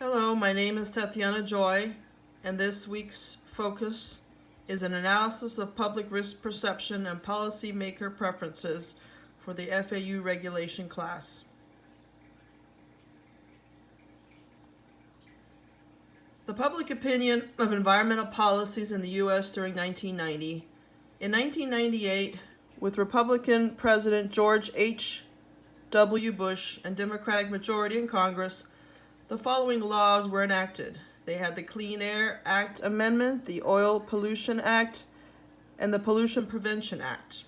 Hello, my name is Tatjana Joy, and this week's focus is an analysis of public risk perception and policymaker preferences for the FAU regulation class. The public opinion of environmental policies in the U.S. during 1990. In 1998, with Republican President George H.W. Bush and Democratic majority in Congress, the following laws were enacted. They had the Clean Air Act Amendment, the Oil Pollution Act, and the Pollution Prevention Act.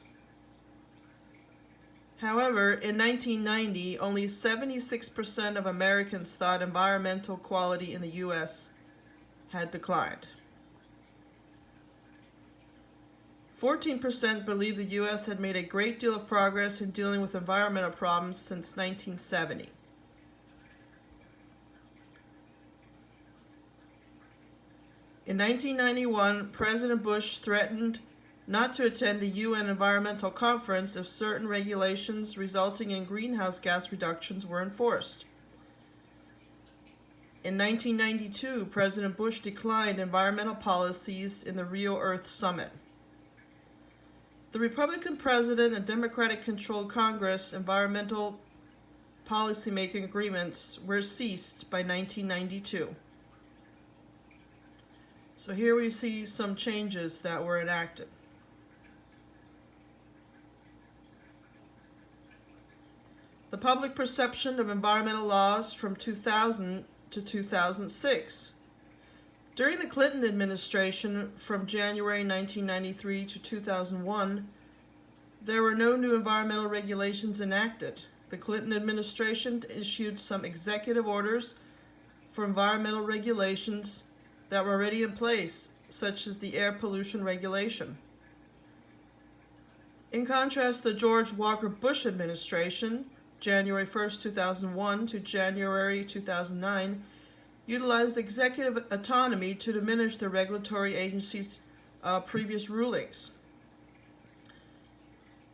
However, in 1990, only 76% of Americans thought environmental quality in the U.S. had declined. 14% believed the U.S. had made a great deal of progress in dealing with environmental problems since 1970. In 1991, President Bush threatened not to attend the UN Environmental Conference if certain regulations resulting in greenhouse gas reductions were enforced. In 1992, President Bush declined environmental policies in the Rio Earth Summit. The Republican president and Democratic-controlled Congress environmental policymaking agreements were ceased by 1992. So here we see some changes that were enacted. The public perception of environmental laws from 2000 to 2006. During the Clinton administration from January 1993 to 2001, there were no new environmental regulations enacted. The Clinton administration issued some executive orders for environmental regulations that were already in place, such as the air pollution regulation. In contrast, the George Walker Bush administration, January 1st, 2001 to January 2009, utilized executive autonomy to diminish the regulatory agency's previous rulings.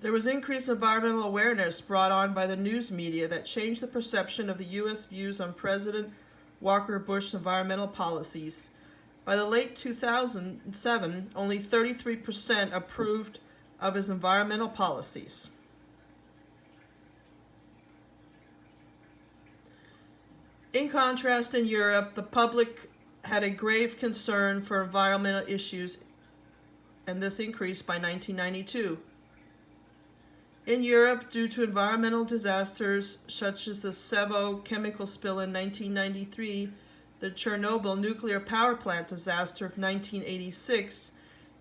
There was increased environmental awareness brought on by the news media that changed the perception of the U.S. views on President Walker Bush's environmental policies. By the late 2007, only 33% approved of his environmental policies. In contrast, in Europe, the public had a grave concern for environmental issues, and this increased by 1992. In Europe, due to environmental disasters such as the Sevo chemical spill in 1993, the Chernobyl nuclear power plant disaster of 1986,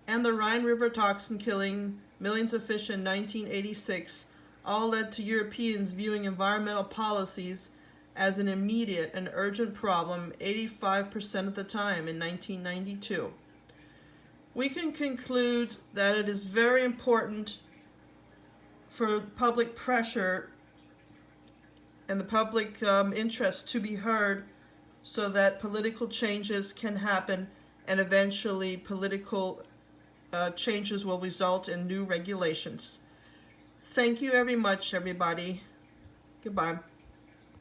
and the Rhine River toxin killing millions of fish in 1986, all led to Europeans viewing environmental policies as an immediate and urgent problem 85% of the time in 1992. We can conclude that it is very important for public pressure and the public interest to be heard so that political changes can happen and eventually political changes will result in new regulations. Thank you very much, everybody. Goodbye.